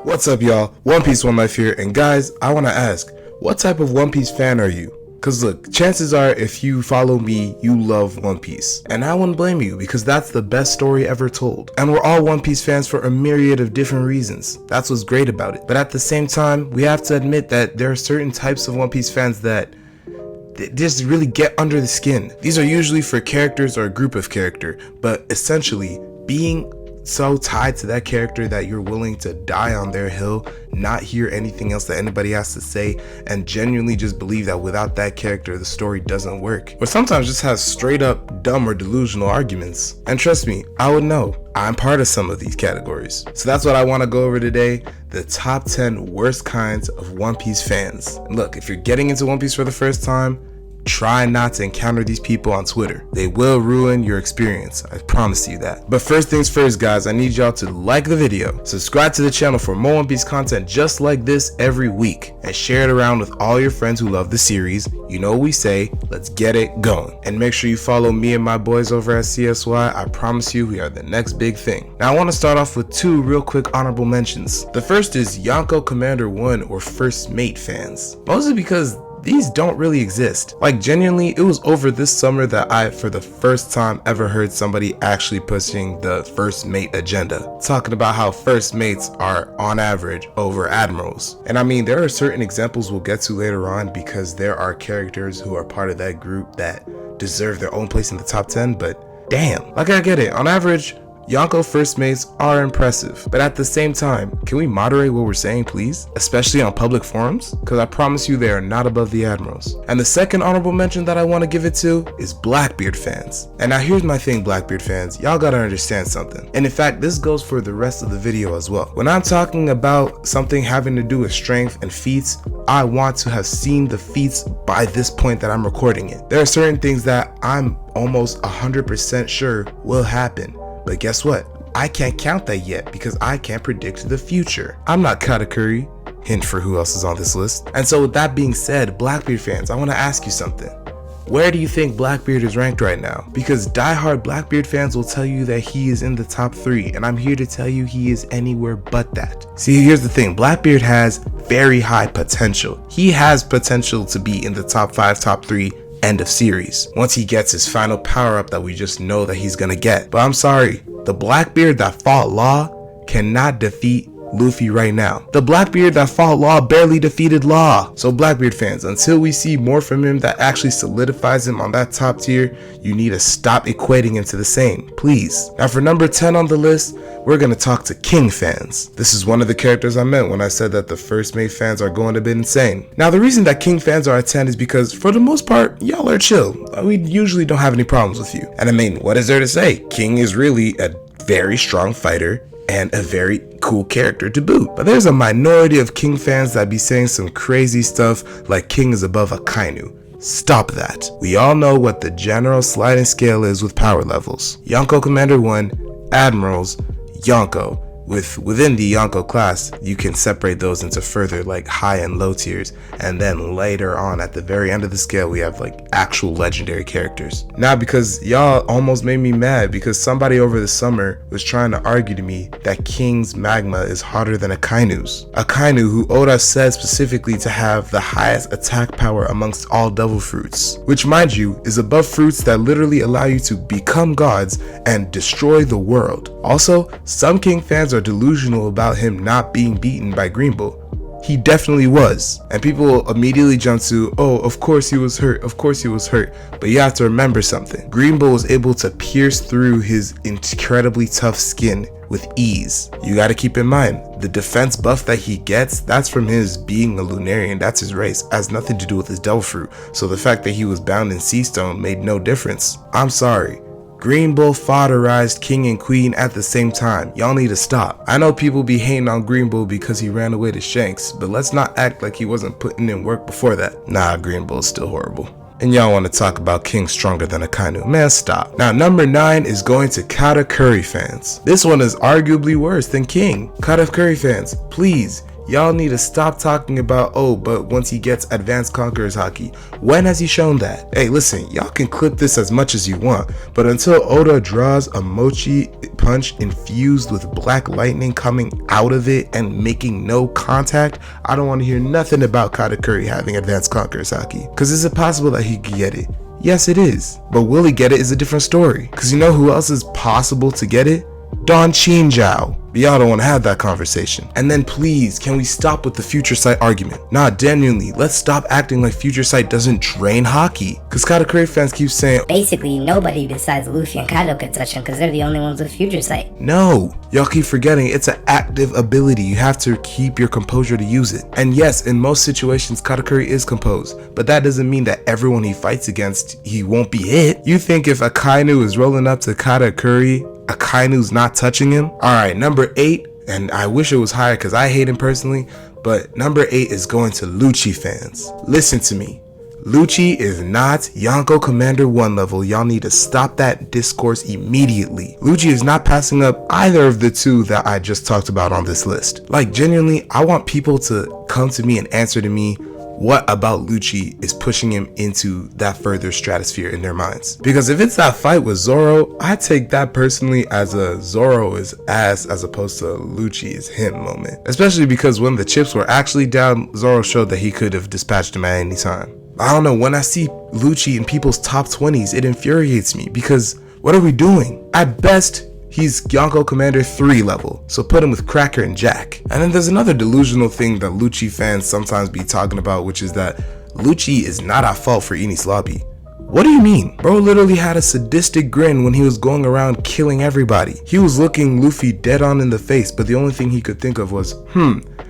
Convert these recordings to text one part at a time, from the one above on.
What's up, y'all? One Piece One Life here, and guys, I want to ask, what type of One Piece fan are you? Cause look, chances are if you follow me, you love One Piece. And I wouldn't blame you because that's the best story ever told. And we're all One Piece fans for a myriad of different reasons. That's what's great about it. But at the same time, we have to admit that there are certain types of One Piece fans that just really get under the skin. These are usually for characters or a group of character, but essentially being so tied to that character that you're willing to die on their hill, not hear anything else that anybody has to say, and genuinely just believe that without that character the story doesn't work, or sometimes just has straight up dumb or delusional arguments. And trust me, I would know, I'm part of some of these categories. So that's what I want to go over today, the top 10 worst kinds of One Piece fans. And look, if you're getting into One Piece for the first time, try not to encounter these people on Twitter. They will ruin your experience, I promise you that. But first things first, guys, I need y'all to like the video, subscribe to the channel for more One Piece content just like this every week, and share it around with all your friends who love the series. You know what we say, let's get it going. And make sure you follow me and my boys over at CSY. I promise you we are the next big thing. Now I want to start off with two real quick honorable mentions. The first is Yonko Commander 1 or First Mate fans. Mostly because these don't really exist. Like genuinely, it was over this summer that I, for the first time, ever heard somebody actually pushing the first mate agenda, talking about how first mates are on average over admirals. And I mean, there are certain examples we'll get to later on because there are characters who are part of that group that deserve their own place in the top 10, but damn, like I get it, on average, Yonko first mates are impressive, but at the same time, can we moderate what we're saying, please? Especially on public forums? Because I promise you they are not above the admirals. And the second honorable mention that I want to give it to is Blackbeard fans. And now here's my thing, Blackbeard fans, y'all gotta understand something. And in fact, this goes for the rest of the video as well. When I'm talking about something having to do with strength and feats, I want to have seen the feats by this point that I'm recording it. There are certain things that I'm almost 100% sure will happen. But guess what? I can't count that yet because I can't predict the future. I'm not Katakuri, hint for who else is on this list. And so with that being said, Blackbeard fans, I want to ask you something. Where do you think Blackbeard is ranked right now? Because diehard Blackbeard fans will tell you that he is in the top 3, and I'm here to tell you he is anywhere but that. See, here's the thing, Blackbeard has very high potential. He has potential to be in the top 5, top 3, end of series, once he gets his final power-up that we just know that he's gonna get. But I'm sorry, the Blackbeard that fought Law cannot defeat Luffy right now. The Blackbeard that fought Law barely defeated Law. So Blackbeard fans, until we see more from him that actually solidifies him on that top tier, you need to stop equating him to the same, please. Now for number 10 on the list, we're gonna talk to King fans. This is one of the characters I meant when I said that the First Mate fans are going a bit insane. Now the reason that King fans are at 10 is because for the most part, y'all are chill. We usually don't have any problems with you. And I mean, what is there to say? King is really a very strong fighter and a very cool character to boot. But there's a minority of King fans that be saying some crazy stuff like King is above Akainu. Stop that. We all know what the general sliding scale is with power levels. Yonko Commander 1, Admirals, Yonko. Within the Yonko class, you can separate those into further like high and low tiers, and then later on at the very end of the scale we have like actual legendary characters. Now because y'all almost made me mad because somebody over the summer was trying to argue to me that King's magma is hotter than Akainu's. Akainu, who Oda said specifically to have the highest attack power amongst all devil fruits, which mind you is above fruits that literally allow you to become gods and destroy the world. Also, some King fans are delusional about him not being beaten by Green Bull. He definitely was, and people immediately jump to, oh, of course he was hurt, of course he was hurt. But you have to remember something. Green Bull was able to pierce through his incredibly tough skin with ease. You got to keep in mind, the defense buff that he gets, that's from his being a Lunarian, that's his race, has nothing to do with his devil fruit. So the fact that he was bound in sea stone made no difference. I'm sorry. Green Bull fodderized King and Queen at the same time. Y'all need to stop. I know people be hating on Green Bull because he ran away to Shanks, but let's not act like he wasn't putting in work before that. Nah, Green Bull's still horrible. And y'all want to talk about King stronger than Akainu. Man, stop. Now, number 9 is going to Katakuri fans. This one is arguably worse than King. Katakuri fans, please, Y'all need to stop talking about, oh, but once he gets advanced conqueror's haki. When has he shown that? Hey, listen, y'all can clip this as much as you want, but until Oda draws a mochi punch infused with black lightning coming out of it and making no contact, I don't want to hear nothing about Katakuri having advanced conqueror's haki. Cause is it possible that he could get it? Yes, it is. But will he get it is a different story. Cause you know who else is possible to get it? Don Chinjao. But y'all don't want to have that conversation. And then please, can we stop with the Future Sight argument? Nah, genuinely, let's stop acting like Future Sight doesn't drain haki. Cause Katakuri fans keep saying, basically nobody besides Luffy and Kaido could touch him because they're the only ones with Future Sight. No, y'all keep forgetting it's an active ability. You have to keep your composure to use it. And yes, in most situations, Katakuri is composed, but that doesn't mean that everyone he fights against, he won't be hit. You think if Akainu is rolling up to Katakuri, Akainu's not touching him? Alright, number 8, and I wish it was higher because I hate him personally, but number 8 is going to Lucci fans. Listen to me. Lucci is not Yonko Commander 1 level. Y'all need to stop that discourse immediately. Lucci is not passing up either of the two that I just talked about on this list. Like, genuinely, I want people to come to me and answer to me what about Lucci is pushing him into that further stratosphere in their minds. Because if it's that fight with Zoro, I take that personally as a Zoro is ass as opposed to Lucci is him moment. Especially because when the chips were actually down, Zoro showed that he could have dispatched him at any time. I don't know, when I see Lucci in people's top 20s, it infuriates me because what are we doing? At best, he's Yonko Commander 3 level, so put him with Cracker and Jack. And then there's another delusional thing that Lucci fans sometimes be talking about, which is that Lucci is not at fault for Enies Lobby. What do you mean? Bro literally had a sadistic grin when he was going around killing everybody. He was looking Luffy dead on in the face, but the only thing he could think of was,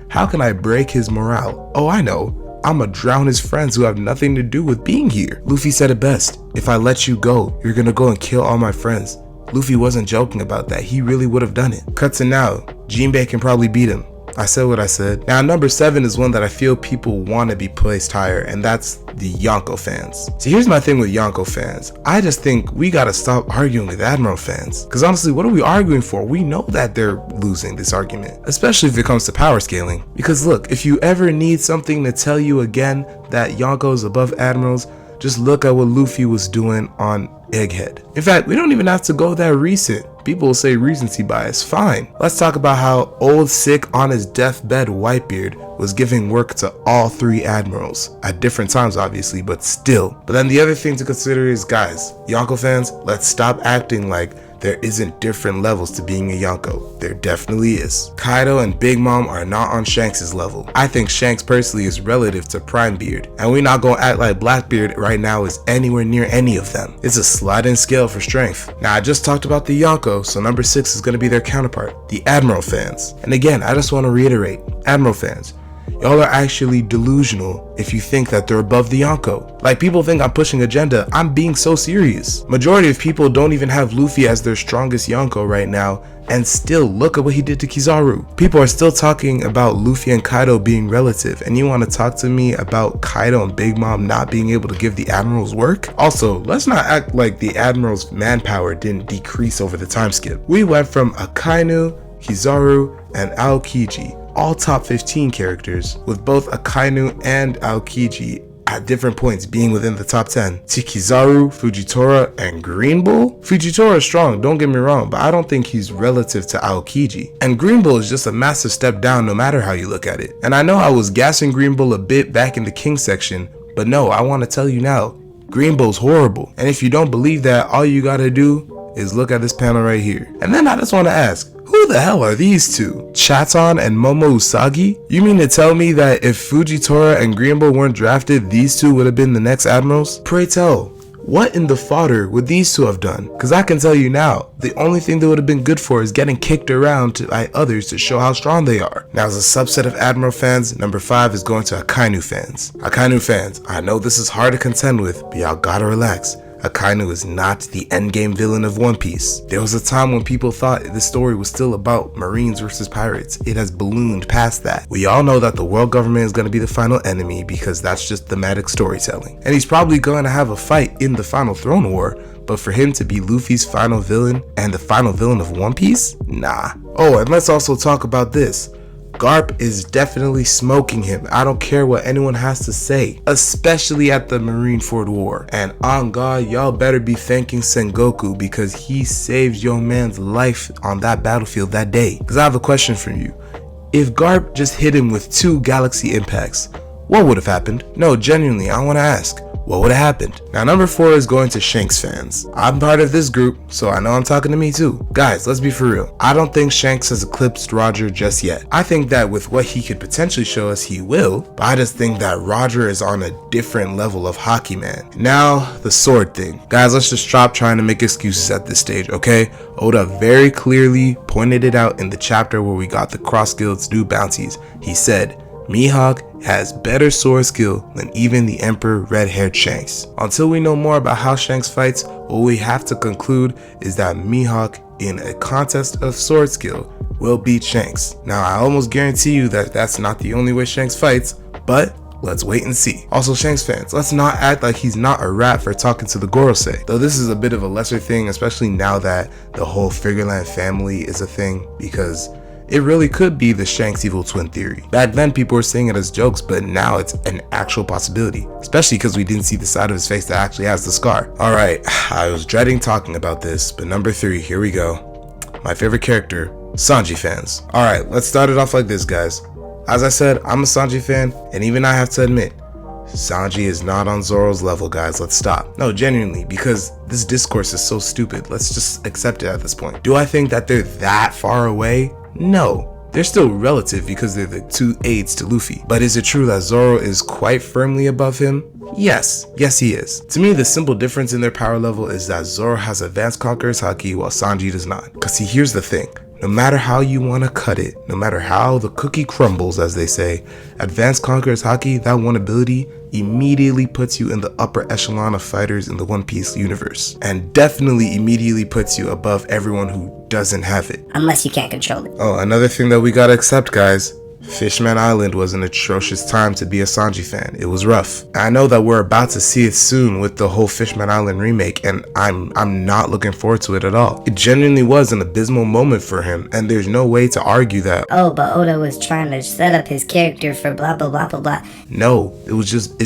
how can I break his morale? Oh, I know. I'ma drown his friends who have nothing to do with being here. Luffy said it best. If I let you go, you're gonna go and kill all my friends. Luffy wasn't joking about that. He really would have done it. Cut to now. Jinbei can probably beat him. I said what I said. Now number 7 is one that I feel people want to be placed higher, and that's the Yonko fans. So here's my thing with Yonko fans. I just think we gotta stop arguing with Admiral fans. Cause honestly, what are we arguing for? We know that they're losing this argument, especially if it comes to power scaling. Because look, if you ever need something to tell you again that Yonko is above Admirals, just look at what Luffy was doing on Egghead. In fact, we don't even have to go that recent. People will say recency bias. Fine. Let's talk about how old, sick, on his deathbed Whitebeard was giving work to all 3 admirals. At different times, obviously, but still. But then the other thing to consider is, guys, Yonko fans, let's stop acting like there isn't different levels to being a Yonko. There definitely is. Kaido and Big Mom are not on Shanks' level. I think Shanks personally is relative to Prime Beard, and we're not gonna act like Blackbeard right now is anywhere near any of them. It's a sliding scale for strength. Now I just talked about the Yonko, so number 6 is gonna be their counterpart, the Admiral fans. And again, I just want to reiterate, Admiral fans, y'all are actually delusional if you think that they're above the Yonko. Like, people think I'm pushing agenda. I'm being so serious. Majority of people don't even have Luffy as their strongest Yonko right now, and still look at what he did to Kizaru. People are still talking about Luffy and Kaido being relative, and you want to talk to me about Kaido and Big Mom not being able to give the admirals work? Also, let's not act like the admirals' manpower didn't decrease over the time skip. We went from Akainu, Kizaru, and Aokiji, all top 15 characters, with both Akainu and Aokiji at different points being within the top 10, to Kizaru, Fujitora, and Green Bull. Fujitora is strong, don't get me wrong, but I don't think he's relative to Aokiji. And Green Bull is just a massive step down no matter how you look at it. And I know I was gassing Green Bull a bit back in the King section, but no, I want to tell you now, Green Bull's horrible. And if you don't believe that, all you gotta do is look at this panel right here. And then I just want to ask, who the hell are these two? Chaton and Momo Usagi? You mean to tell me that if Fujitora and Green Bull weren't drafted, these two would have been the next admirals? Pray tell, what in the fodder would these two have done? Because I can tell you now, the only thing they would have been good for is getting kicked around by others to show how strong they are. Now, as a subset of Admiral fans, number 5 is going to Akainu fans. Akainu fans, I know this is hard to contend with, but y'all gotta relax. Akainu is not the endgame villain of One Piece. There was a time when people thought the story was still about Marines versus pirates. It has ballooned past that. We all know that the world government is going to be the final enemy because that's just thematic storytelling. And he's probably going to have a fight in the final Throne War, but for him to be Luffy's final villain and the final villain of One Piece? Nah. Oh, and let's also talk about this. Garp is definitely smoking him. I don't care what anyone has to say, especially at the Marineford War. And on God, y'all better be thanking Sengoku because he saved your man's life on that battlefield that day. Because I have a question for you. If Garp just hit him with 2 galaxy impacts, what would have happened? No, genuinely, I want to ask. What would have happened? Now, number 4 is going to Shanks fans. I'm part of this group, so I know I'm talking to me too. Guys, let's be for real. I don't think Shanks has eclipsed Roger just yet. I think that with what he could potentially show us, he will, but I just think that Roger is on a different level of hockey man. Now, the sword thing. Guys, let's just stop trying to make excuses at this stage, okay? Oda very clearly pointed it out in the chapter where we got the Cross Guild's new bounties. He said, Mihawk has better sword skill than even the Emperor red-haired Shanks. Until we know more about how Shanks fights, what we have to conclude is that Mihawk in a contest of sword skill will beat Shanks. Now, I almost guarantee you that that's not the only way Shanks fights, but let's wait and see. Also, Shanks fans, let's not act like he's not a rat for talking to the Gorosei. Though this is a bit of a lesser thing, especially now that the whole Figureland family is a thing, because it really could be the Shanks evil twin theory. Back then people were saying it as jokes, but now it's an actual possibility, especially because we didn't see the side of his face that actually has the scar. Alright, I was dreading talking about this, but number 3, here we go. My favorite character, Sanji fans. Alright, let's start it off like this, guys. As I said, I'm a Sanji fan, and even I have to admit, Sanji is not on Zoro's level, guys. Let's stop. No, genuinely, because this discourse is so stupid. Let's just accept it at this point. Do I think that they're that far away? No, they're still relative because they're the 2 aides to Luffy. But is it true that Zoro is quite firmly above him? Yes he is. To me, the simple difference in their power level is that Zoro has advanced Conqueror's Haki while Sanji does not. Cause see, here's the thing. No matter how you want to cut it, no matter how the cookie crumbles, as they say, Advanced Conqueror's Haki, that one ability, immediately puts you in the upper echelon of fighters in the One Piece universe. And definitely immediately puts you above everyone who doesn't have it. Unless you can't control it. Oh, another thing that we gotta accept, guys. Fishman Island was an atrocious time to be a Sanji fan. It was rough. I know that we're about to see it soon with the whole Fishman Island remake, and I'm not looking forward to it at all. It genuinely was an abysmal moment for him, and there's no way to argue that. Oh, but Oda was trying to set up his character for blah blah blah blah blah. No, it was just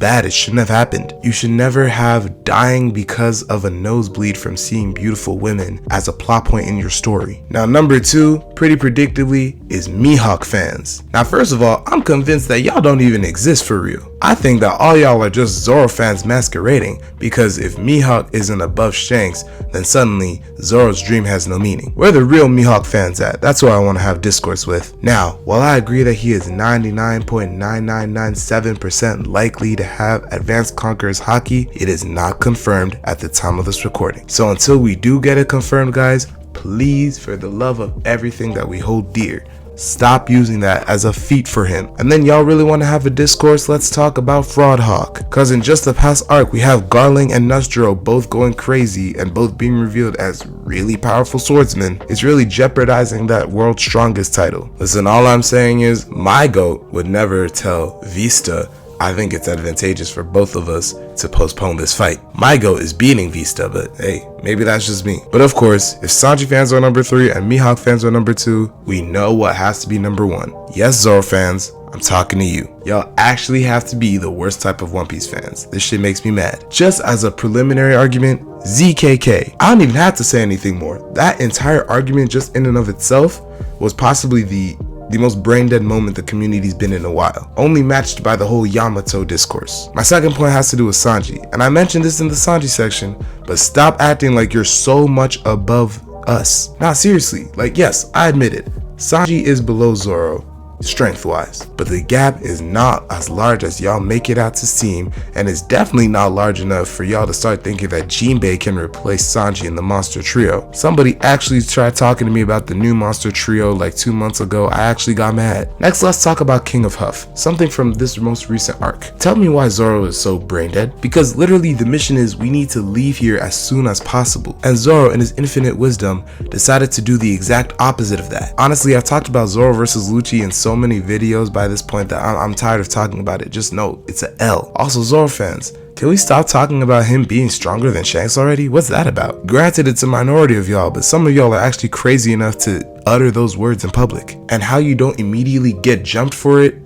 bad. It shouldn't have happened. You should never have dying because of a nosebleed from seeing beautiful women as a plot point in your story. Now, number 2, pretty predictably, is Mihawk fans. Now, first of all, I'm convinced that y'all don't even exist for real. I think that all y'all are just Zoro fans masquerading, because if Mihawk isn't above Shanks, then suddenly Zoro's dream has no meaning. Where are the real Mihawk fans at? That's what I want to have discourse with. Now, while I agree that he is 99.9997% likely to have Advanced Conqueror's Haki, it is not confirmed at the time of this recording. So until we do get it confirmed, guys, please, for the love of everything that we hold dear, stop using that as a feat for him. And then y'all really want to have a discourse? Let's talk about Fraud Hawk. Cause in just the past arc, we have Garling and Nostro both going crazy and both being revealed as really powerful swordsmen. It's really jeopardizing that world's strongest title. Listen, all I'm saying is my GOAT would never tell Vista, I think it's advantageous for both of us to postpone this fight. My GOAT is beating Vista, but hey, maybe that's just me. But of course, if Sanji fans are number 3 and Mihawk fans are number 2, we know what has to be number 1. Yes, Zoro fans, I'm talking to you. Y'all actually have to be the worst type of One Piece fans. This shit makes me mad. Just as a preliminary argument, ZKK. I don't even have to say anything more. That entire argument just in and of itself was possibly the most brain-dead moment the community's been in a while, only matched by the whole Yamato discourse. My second point has to do with Sanji, and I mentioned this in the Sanji section, but stop acting like you're so much above us. Nah, seriously, like yes, I admit it, Sanji is below Zoro, strength-wise, but the gap is not as large as y'all make it out to seem, and it's definitely not large enough for y'all to start thinking that Jinbei can replace Sanji in the Monster Trio. Somebody actually tried talking to me about the new Monster Trio like 2 months ago. I actually got mad. Next, let's talk about King of Huff, something from this most recent arc. Tell me why Zoro is so brain dead, because literally the mission is we need to leave here as soon as possible, and Zoro in his infinite wisdom decided to do the exact opposite of that. Honestly, I've talked about Zoro versus Lucci in so many videos by this point that I'm tired of talking about it. Just know it's a L. Also, Zoro fans, Can we stop talking about him being stronger than Shanks already? What's that about? Granted, it's a minority of y'all, but some of y'all are actually crazy enough to utter those words in public. And how you don't immediately get jumped for it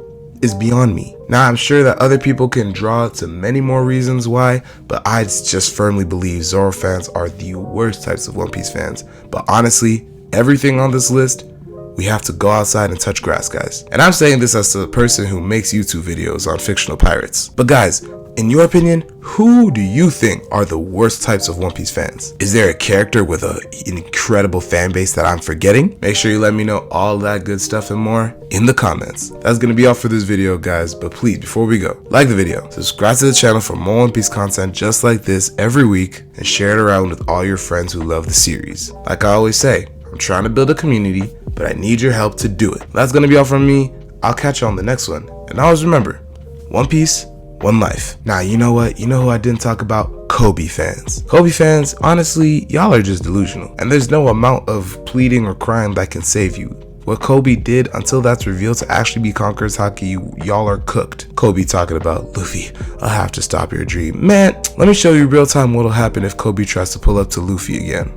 is beyond me. Now, I'm sure that other people can draw to many more reasons why, but I just firmly believe Zoro fans are the worst types of One Piece fans. But honestly, everything on this list, we have to go outside and touch grass, guys. And I'm saying this as a person who makes YouTube videos on fictional pirates. But guys, in your opinion, who do you think are the worst types of One Piece fans? Is there a character with an incredible fan base that I'm forgetting? Make sure you let me know all that good stuff and more in the comments. That's gonna be all for this video, guys, but please, before we go, like the video, subscribe to the channel for more One Piece content just like this every week, and share it around with all your friends who love the series. Like I always say, I'm trying to build a community, but I need your help to do it. That's gonna be all from me. I'll catch you on the next one. And always remember, One Piece, one life. Now, you know what? You know who I didn't talk about? Kobe fans. Kobe fans, honestly, y'all are just delusional. And there's no amount of pleading or crying that can save you. What Kobe did until that's revealed to actually be Conqueror's Haki, y'all are cooked. Kobe talking about, Luffy, I'll have to stop your dream. Man, let me show you real time what'll happen if Kobe tries to pull up to Luffy again.